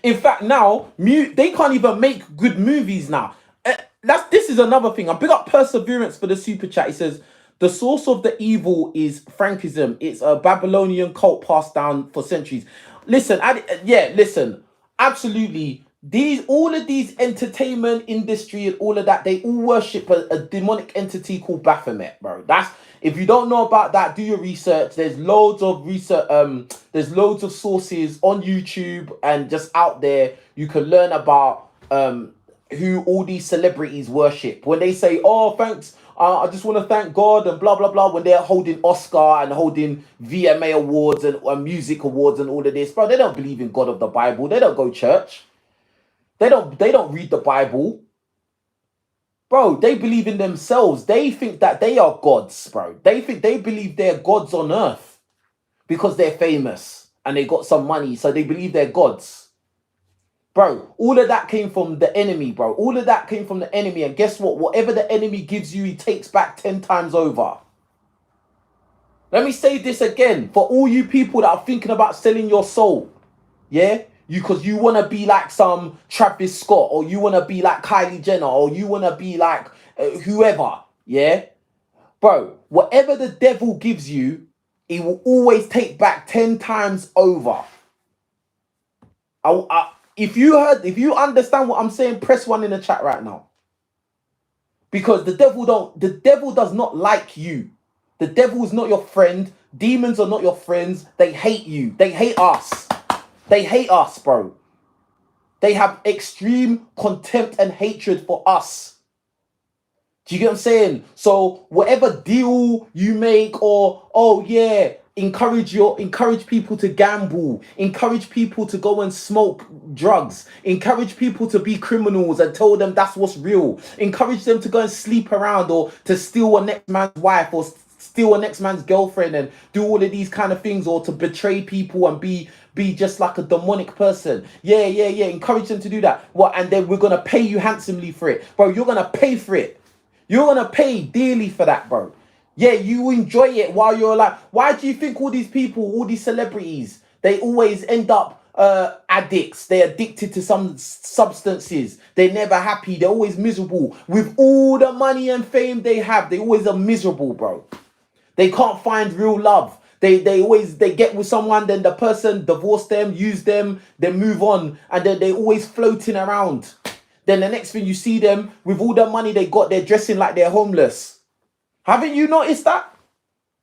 In fact, now they can't even make good movies now. this is another thing. I big up Perseverance for the super chat. He says the source of the evil is Frankism. It's a Babylonian cult passed down for centuries. Listen, listen. Absolutely, all of these entertainment industry and all of that, they all worship a demonic entity called Baphomet, bro. That's, if you don't know about that, do your research. There's loads of research. There's loads of sources on YouTube and just out there. You can learn about who all these celebrities worship. When they say, "Oh, thanks, I just want to thank God," and blah blah blah, when they're holding Oscar and holding VMA awards and music awards and all of this, bro, they don't believe in God of the Bible. They don't go church. They don't read the Bible. Bro, they believe in themselves. They think that they are gods, bro. They believe they're gods on earth because they're famous and they got some money, so they believe they're gods. Bro, all of that came from the enemy, bro. All of that came from the enemy. And guess what? Whatever the enemy gives you, he takes back 10 times over. Let me say this again. For all you people that are thinking about selling your soul, yeah? Because you want to be like some Travis Scott, or you want to be like Kylie Jenner, or you want to be like whoever, yeah? Bro, whatever the devil gives you, he will always take back 10 times over. If you understand what I'm saying, press 1 in the chat right now. Because the devil does not like you. The devil is not your friend. Demons are not your friends. They hate you. They hate us. They hate us, bro. They have extreme contempt and hatred for us. Do you get what I'm saying? So whatever deal you make, or, oh yeah, encourage people to gamble, encourage people to go and smoke drugs, encourage people to be criminals and tell them that's what's real, encourage them to go and sleep around, or to steal a next man's wife, or steal a next man's girlfriend, and do all of these kind of things, or to betray people and be just like a demonic person. Yeah. Encourage them to do that. What? And then we're gonna pay you handsomely for it, bro. You're gonna pay for it. You're gonna pay dearly for that, bro. Yeah, you enjoy it while you're alive. Why do you think all these people, all these celebrities, they always end up addicts? They're addicted to some substances. They're never happy. They're always miserable. With all the money and fame they have, they always are miserable, bro. They can't find real love. They get with someone, then the person divorce them, use them, then move on, and then they're always floating around. Then the next thing you see them, with all the money they got, they're dressing like they're homeless. Haven't you noticed that?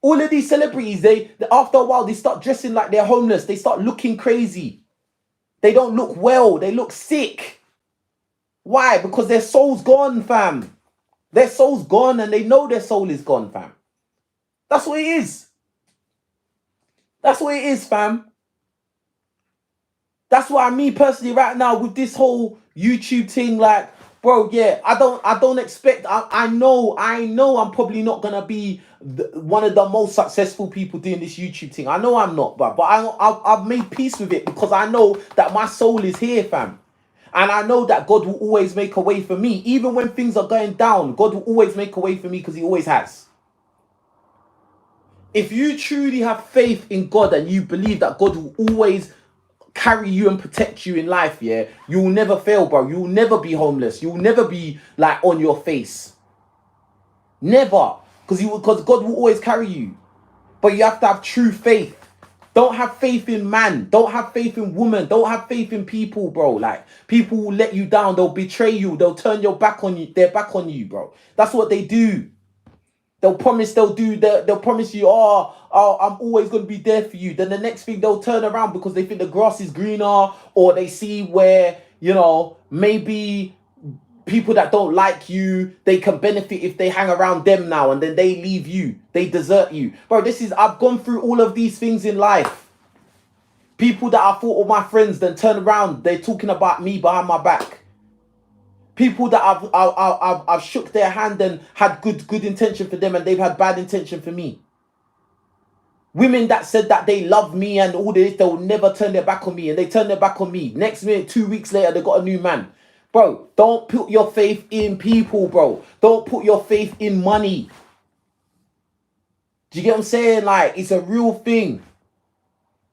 All of these celebrities, they after a while, they start dressing like they're homeless. They start looking crazy. They don't look well. They look sick. Why? Because their soul's gone, fam. Their soul's gone, and they know their soul is gone, fam. That's what it is. That's what it is, fam. That's what I mean personally right now with this whole YouTube thing, like, bro, yeah, I don't expect, I know I'm probably not gonna be one of the most successful people doing this YouTube thing. I know I'm not, but I've made peace with it, because I know that my soul is here, fam. And I know that God will always make a way for me. Even when things are going down, God will always make a way for me, because he always has. If you truly have faith in God and you believe that God will always carry you and protect you in life, yeah, you will never fail, bro. You will never be homeless. You will never be like on your face. Never. Because God will always carry you. But you have to have true faith. Don't have faith in man. Don't have faith in woman. Don't have faith in people, bro. Like, people will let you down. They'll betray you. They'll turn your back on you. Their back on you, bro. That's what they do. They'll promise you, oh, I'm always going to be there for you. Then the next thing, they'll turn around because they think the grass is greener, or they see where, maybe people that don't like you, they can benefit if they hang around them now, and then they leave you. They desert you. Bro, I've gone through all of these things in life. People that I thought were my friends, then turn around, they're talking about me behind my back. People that I've shook their hand and had good intention for them, and they've had bad intention for me. Women that said that they love me and all this, they'll never turn their back on me, and they turn their back on me. Next minute, 2 weeks later, they got a new man. Bro, don't put your faith in people, bro. Don't put your faith in money. Do you get what I'm saying? Like, it's a real thing.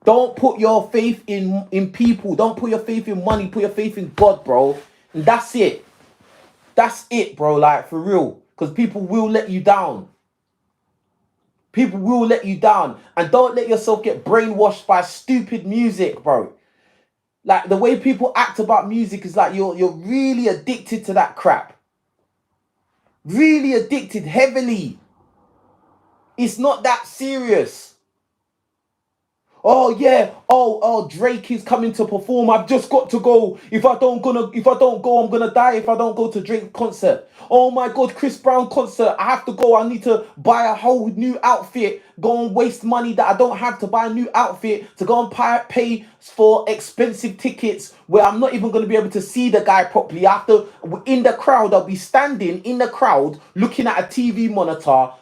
Don't put your faith in people. Don't put your faith in money. Put your faith in God, bro. And that's it. That's it, bro. Like, for real. Because people will let you down. People will let you down. And don't let yourself get brainwashed by stupid music, bro. Like, the way people act about music is like you're really addicted to that crap. Really addicted heavily. It's not that serious. Oh yeah, oh Drake is coming to perform. I've just got to go. If I don't go, I'm gonna die if I don't go to Drake concert. Oh my god, Chris Brown concert. I have to go. I need to buy a whole new outfit. Go and waste money that I don't have to buy a new outfit, to go and pay for expensive tickets where I'm not even gonna be able to see the guy properly. After in the crowd, I'll be standing in the crowd looking at a TV monitor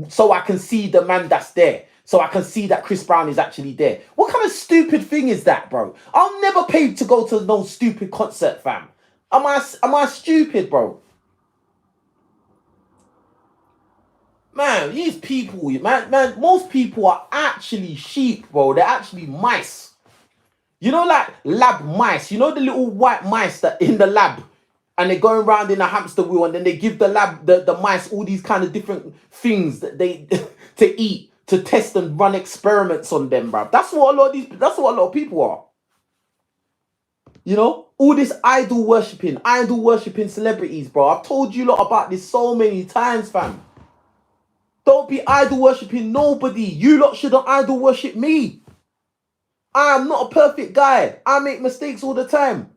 so I can see the man that's there. So I can see that Chris Brown is actually there. What kind of stupid thing is that, bro? I'll never pay to go to no stupid concert, fam. Am I stupid, bro? Man, these people, man, most people are actually sheep, bro. They're actually mice. You know, like lab mice. You know the little white mice that in the lab, and they're going around in a hamster wheel, and then they give the mice all these kind of different things that they to eat, to test and run experiments on them, bruv. That's what a lot of people are. You know, all this idol worshipping celebrities, bro. I've told you lot about this so many times, fam. Don't be idol worshipping nobody. You lot shouldn't idol worship me. I am not a perfect guy. I make mistakes all the time.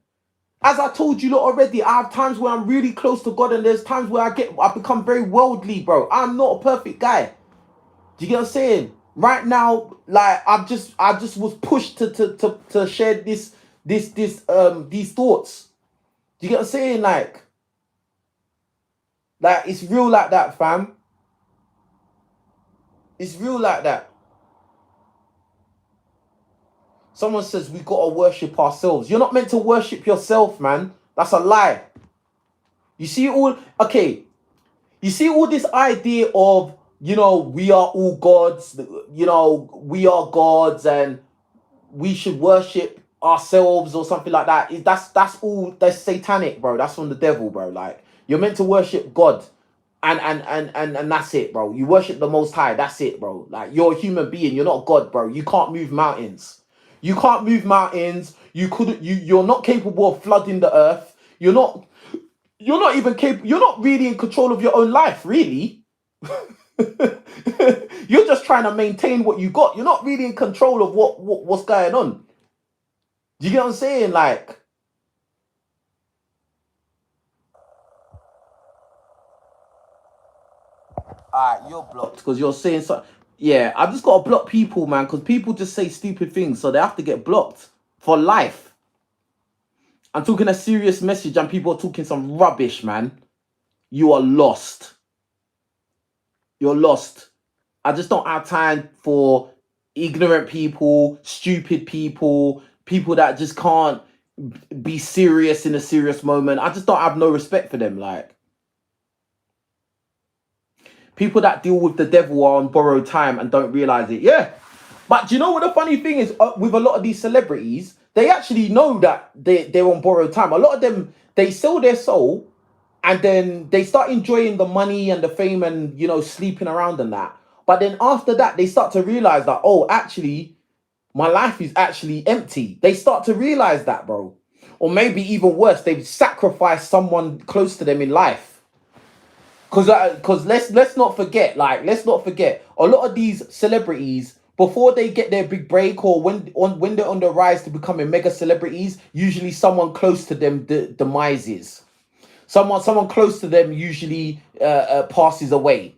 As I told you lot already, I have times where I'm really close to God, and there's times where I become very worldly, bro. I'm not a perfect guy. Do you get what I'm saying? Right now, like I just was pushed to share these thoughts. Do you get what I'm saying? Like it's real like that, fam. It's real like that. Someone says we gotta worship ourselves. You're not meant to worship yourself, man. That's a lie. You see all this idea of, you know, we are all gods, you know, we are gods and we should worship ourselves or something like that. That's satanic, bro. That's from the devil, bro. Like, you're meant to worship God and that's it, bro. You worship the Most High. That's it, bro. Like, you're a human being. You're not God, bro. You can't move mountains. You can't move mountains. You're not capable of flooding the earth. You're not even capable. You're not really in control of your own life, really. You're just trying to maintain what you got. You're not really in control of what's going on. Do you get what I'm saying? Like, alright, you're blocked because you're saying so. Yeah, I just gotta block people, man, because people just say stupid things, so they have to get blocked for life. I'm talking a serious message, and people are talking some rubbish, man. You are lost. You're lost. I just don't have time for ignorant people, stupid people, people that just can't be serious in a serious moment. I just don't have no respect for them. Like, people that deal with the devil are on borrowed time and don't realize it. Yeah. But do you know what the funny thing is with a lot of these celebrities? They actually know that they're on borrowed time. A lot of them, they sell their soul and then they start enjoying the money and the fame and, you know, sleeping around and that. But then after that, they start to realize that, oh, actually, my life is actually empty. They start to realize that, bro. Or maybe even worse, they've sacrificed someone close to them in life. Because let's not forget, a lot of these celebrities, before they get their big break or when they're on the rise to becoming mega celebrities, usually someone close to them demises. Someone close to them usually passes away.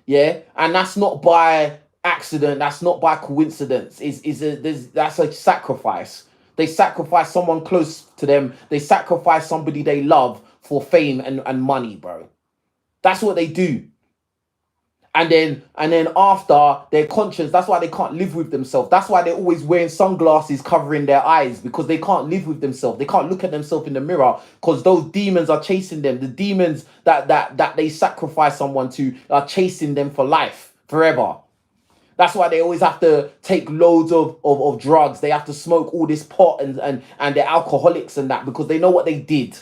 Yeah, and that's not by accident. That's not by coincidence. That's a sacrifice. They sacrifice someone close to them. They sacrifice somebody they love for fame and money, bro. That's what they do. And then after, their conscience, that's why they can't live with themselves. That's why they're always wearing sunglasses covering their eyes, because they can't live with themselves. They can't look at themselves in the mirror because those demons are chasing them. The demons that they sacrifice someone to are chasing them for life, forever. That's why they always have to take loads of drugs. They have to smoke all this pot and they're alcoholics and that, because they know what they did.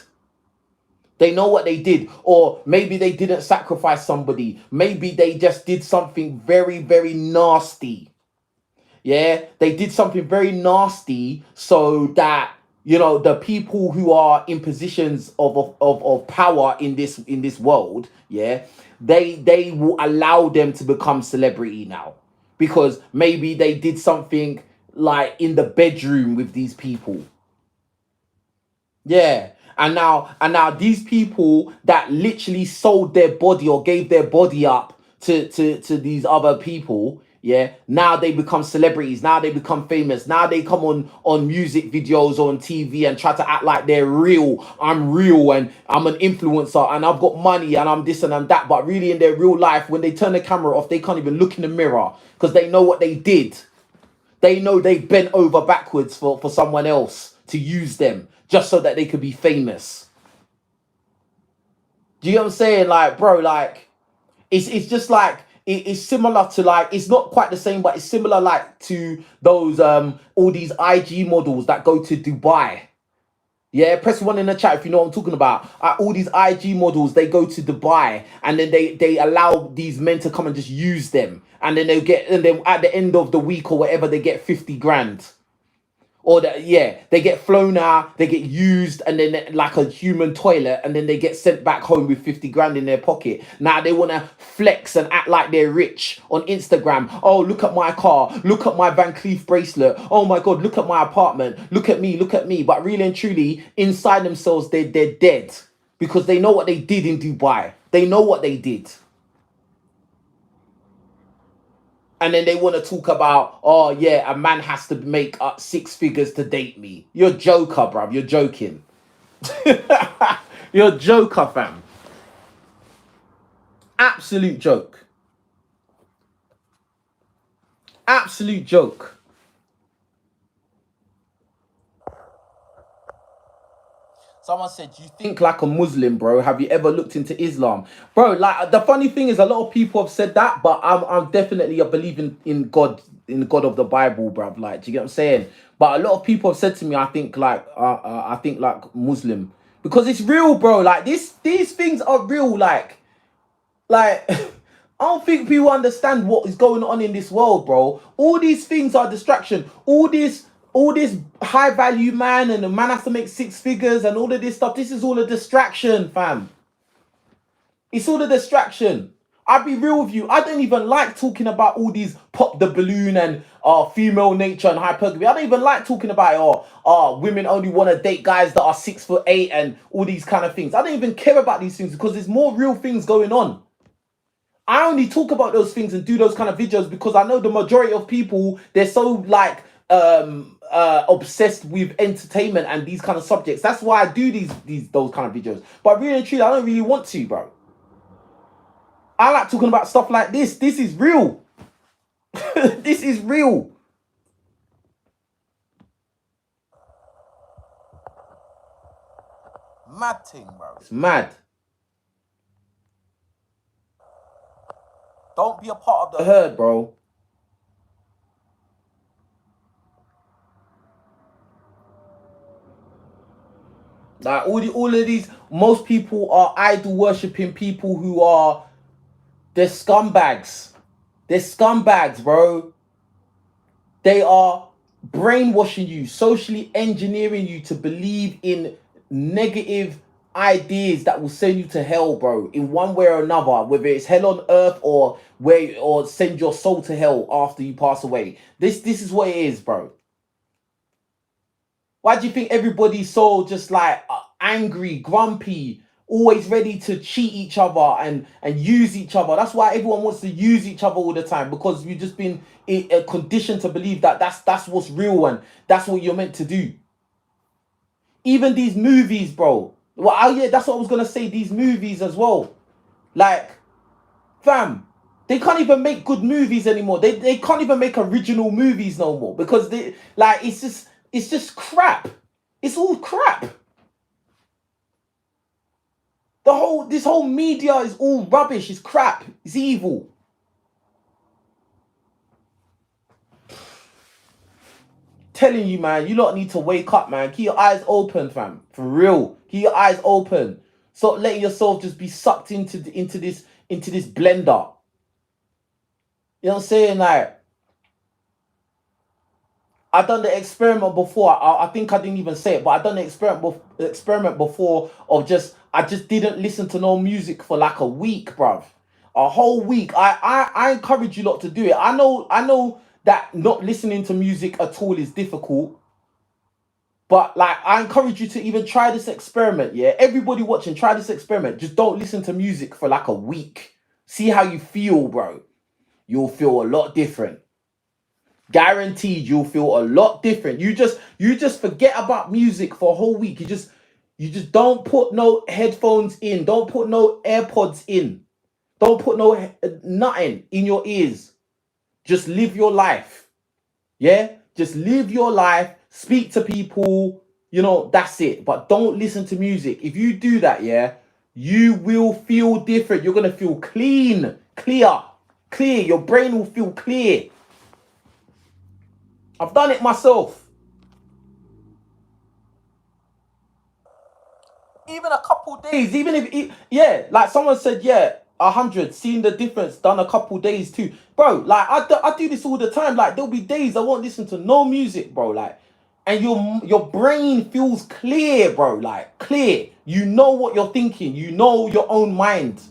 They know what they did. Or maybe they didn't sacrifice somebody. Maybe they just did something very, very nasty. Yeah, they did something very nasty so that, you know, the people who are in positions of power in this world, yeah, they will allow them to become celebrity now, because maybe they did something like in the bedroom with these people. Yeah. And now these people that literally sold their body or gave their body up to these other people, yeah, now they become celebrities. Now they become famous. Now they come on music videos on TV and try to act like they're real. I'm real and I'm an influencer and I've got money and I'm this and I'm that. But really in their real life, when they turn the camera off, they can't even look in the mirror because they know what they did. They know they bent over backwards for someone else to use them just so that they could be famous. Do you know what I'm saying? Like, bro, like, it's just like, it's similar to, like, it's not quite the same, but it's similar, like, to those, all these IG models that go to Dubai. Yeah, press one in the chat if you know what I'm talking about. All these IG models, they go to Dubai and then they allow these men to come and just use them. And then and then at the end of the week or whatever, they get 50 grand. Or that, yeah, they get flown out, they get used, and then like a human toilet, and then they get sent back home with 50 grand in their pocket. Now they want to flex and act like they're rich on Instagram. Oh, look at my car, look at my Van Cleef bracelet. Oh my God, look at my apartment. Look at me, look at me. But really and truly, inside themselves, they're dead because they know what they did in Dubai. They know what they did. And then they want to talk about, oh yeah, a man has to make up 6 figures to date me. You're a joker, bruv. You're joking. You're a joker, fam. Absolute joke. Absolute joke. Someone said, you think like a Muslim, bro. Have you ever looked into Islam? Bro, like, the funny thing is a lot of people have said that, but I'm definitely a believer in God, in the God of the Bible, bruv. Like, do you get what I'm saying? But a lot of people have said to me, I think like Muslim. Because it's real, bro. Like, these things are real, like I don't think people understand what is going on in this world, bro. All these things are distraction. All this high value man, and the man has to make 6 figures and all of this stuff. This is all a distraction, fam. It's all a distraction. I'll be real with you. I don't even like talking about all these pop the balloon and female nature and hypergamy. I don't even like talking about it, or women only want to date guys that are 6'8" and all these kind of things. I don't even care about these things because there's more real things going on. I only talk about those things and do those kind of videos because I know the majority of people, they're so like obsessed with entertainment and these kind of subjects. That's why I do those kind of videos. But really and truly, I don't really want to, bro. I like talking about stuff like this. This is real. This is real. Mad thing, bro. It's mad. Don't be a part of the herd, bro. Like all of these, most people are idol worshipping people who are, they're scumbags. They're scumbags, bro. They are brainwashing you, socially engineering you to believe in negative ideas that will send you to hell, bro, in one way or another, whether it's hell on earth or send your soul to hell after you pass away. This is what it is, bro. Why do you think everybody's so just like angry, grumpy, always ready to cheat each other and use each other? That's why everyone wants to use each other all the time, because we've just been conditioned to believe that that's what's real and that's what you're meant to do. Even these movies, bro. Well, oh yeah, that's what I was gonna say. These movies as well, like, fam, they can't even make good movies anymore. They can't even make original movies no more because they like it's just crap. It's all crap. This whole media is all rubbish. It's crap. It's evil. Telling you, man, you lot need to wake up, man. Keep your eyes open, fam. For real. Keep your eyes open. Stop letting yourself just be sucked into this blender. You know what I'm saying? Like, I done the experiment before. I think I didn't even say it, but I done the experiment before of just I just didn't listen to no music for like a week, bruv. A whole week. I encourage you lot to do it. I know that not listening to music at all is difficult, but like I encourage you to even try this experiment. Yeah, everybody watching, try this experiment. Just don't listen to music for like a week. See how you feel, bro. You'll feel a lot different. Guaranteed you'll feel a lot different. You just forget about music for a whole week. You just don't put no headphones in. Don't put no AirPods in. Don't put no nothing in your ears. Just live your life. Yeah? Just live your life. Speak to people. That's it. But don't listen to music. If you do that, yeah, you will feel different. You're gonna feel clean, clear. Your brain will feel clear. I've done it myself. Even a couple days, even if yeah, like someone said, yeah, 100, seeing the difference, done a couple days too, bro. Like I do this all the time. Like there'll be days I won't listen to no music, bro. Like, and your brain feels clear, bro. Like clear. You know what you're thinking. You know your own mind.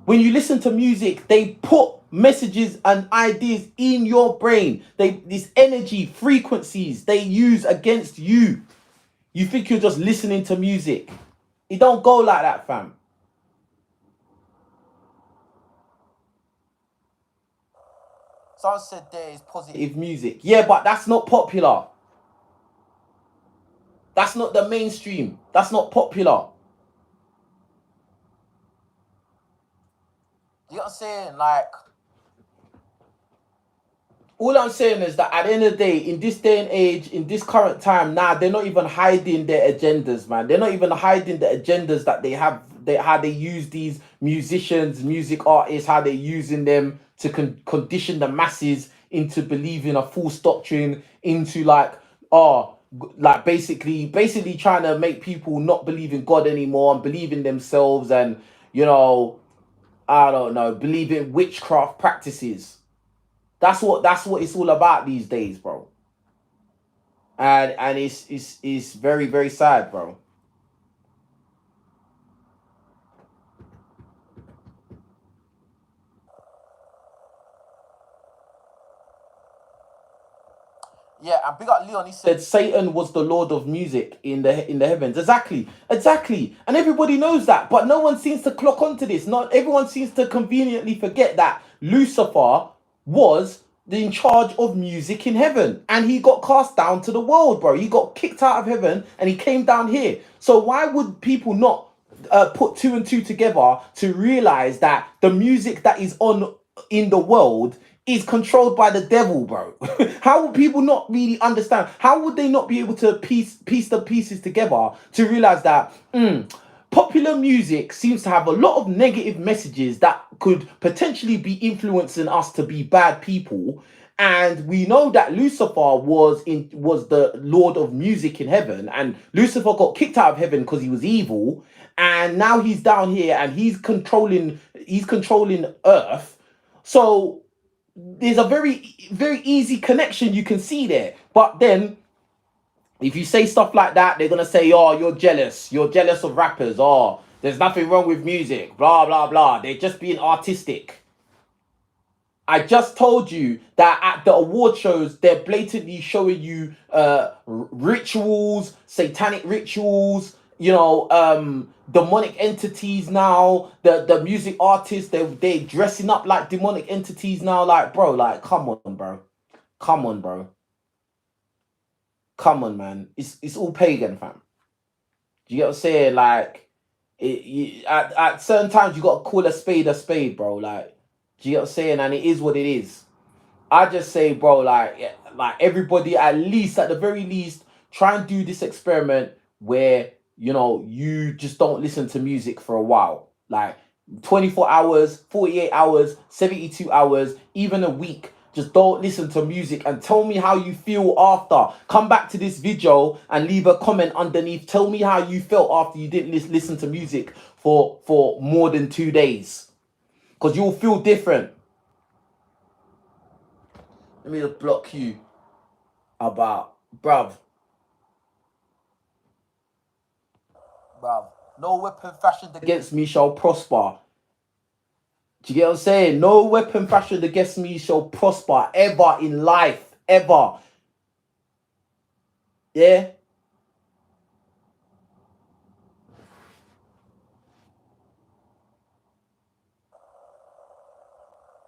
When you listen to music, they put messages and ideas in your brain. These energy frequencies they use against you. You think you're just listening to music. It don't go like that, fam. Someone said there is positive music. Yeah, but that's not popular. That's not the mainstream. That's not popular. You know what I'm saying? Like, all I'm saying is that at the end of the day, in this day and age, in this current time, now they're not even hiding their agendas, man. They're not even hiding the agendas that they have. How they use these musicians, music artists, how they're using them to condition the masses into believing a false doctrine, into like basically trying to make people not believe in God anymore and believe in themselves, and you know, I don't know, believe in witchcraft practices. That's what it's all about these days, bro. And it's very, very sad, bro. Yeah, and big up Leon. He said Satan was the lord of music in the heavens. Exactly. And everybody knows that, but no one seems to clock onto this. Not everyone seems to conveniently forget that Lucifer was in charge of music in heaven, and he got cast down to the world, bro. He got kicked out of heaven, and he came down here. So why would people not put two and two together to realize that the music that is on in the world is controlled by the devil, bro? How would people not really understand? How would they not be able to piece the pieces together to realize that popular music seems to have a lot of negative messages that could potentially be influencing us to be bad people? And we know that Lucifer was the lord of music in heaven, and Lucifer got kicked out of heaven because he was evil, and now he's down here and he's controlling earth. So there's a very, very easy connection you can see there. But then if you say stuff like that, they're gonna say, "Oh, you're jealous. You're jealous of rappers. Oh, there's nothing wrong with music. Blah blah blah. They're just being artistic." I just told you that at the award shows, they're blatantly showing you rituals, satanic rituals, demonic entities now. The music artists, they're dressing up like demonic entities now. Like, bro, like, come on, bro. Come on, bro. Come on, man. It's all pagan, fam. Do you get what I'm saying? Like, at certain times, you got to call a spade, bro. Like, do you get what I'm saying? And it is what it is. I just say, bro, like, yeah, like everybody, at least, at the very least, try and do this experiment where you just don't listen to music for a while, like 24 hours, 48 hours, 72 hours, even a week. Just don't listen to music, and tell me how you feel after. Come back to this video and leave a comment underneath. Tell me how you felt after you didn't listen to music for more than 2 days. Because you'll feel different. Let me just block you. About, bruv. No weapon fashioned against me shall prosper. Do you get what I'm saying? No weapon fashioned against me shall prosper ever in life. Ever. Yeah?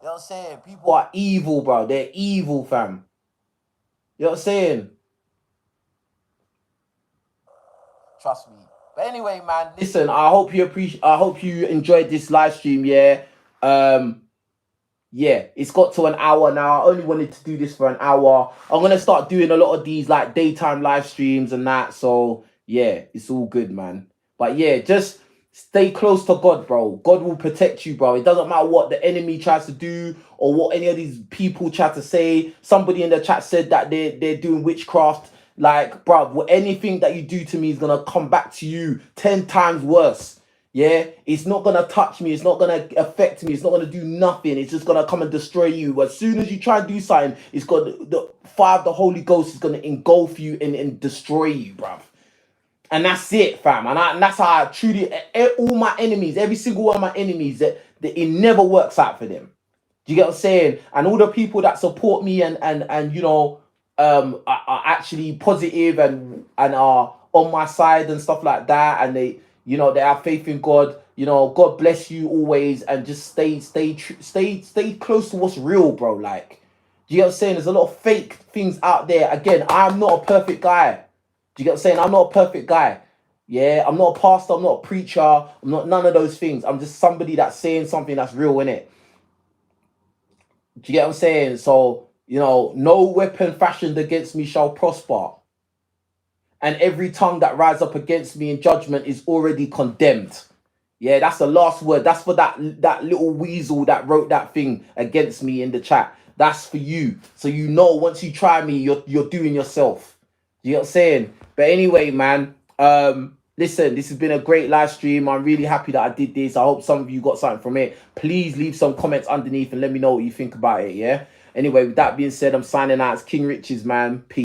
You know what I'm saying? People are evil, bro. They're evil, fam. You know what I'm saying? Trust me. But anyway, man, listen, I hope you enjoyed this live stream, yeah. Yeah, it's got to an hour now. I only wanted to do this for an hour. I'm gonna start doing a lot of these like daytime live streams and that. So yeah, it's all good, man. But yeah, just stay close to God, bro. God will protect you, bro. It doesn't matter what the enemy tries to do or what any of these people try to say. Somebody in the chat said that they're doing witchcraft. Like, bro, anything that you do to me is gonna come back to you 10 times worse. Yeah, it's not gonna touch me, it's not gonna affect me, it's not gonna do nothing, it's just gonna come and destroy you. As soon as you try and do something, it's got the fire of the Holy Ghost is gonna engulf you and destroy you, bruv. And that's it, fam. And that's how I truly, all my enemies, every single one of my enemies, that it never works out for them. Do you get what I'm saying? And all the people that support me and you know, are actually positive and are on my side and stuff like that, and they, you know, they have faith in God. You know, God bless you always, and just stay close to what's real, bro. Like, do you get what I'm saying? There's a lot of fake things out there. Again, I'm not a perfect guy. Do you get what I'm saying? I'm not a perfect guy. Yeah, I'm not a pastor, I'm not a preacher, I'm not none of those things. I'm just somebody that's saying something that's real, innit? Do you get what I'm saying? So, you know, no weapon fashioned against me shall prosper. And every tongue that rises up against me in judgment is already condemned. Yeah, that's the last word. That's for that little weasel that wrote that thing against me in the chat. That's for you. So you know, once you try me, you're doing yourself. You know what I'm saying? But anyway, man, listen, this has been a great live stream. I'm really happy that I did this. I hope some of you got something from it. Please leave some comments underneath and let me know what you think about it, yeah? Anyway, with that being said, I'm signing out. It's King Riches, man. Peace.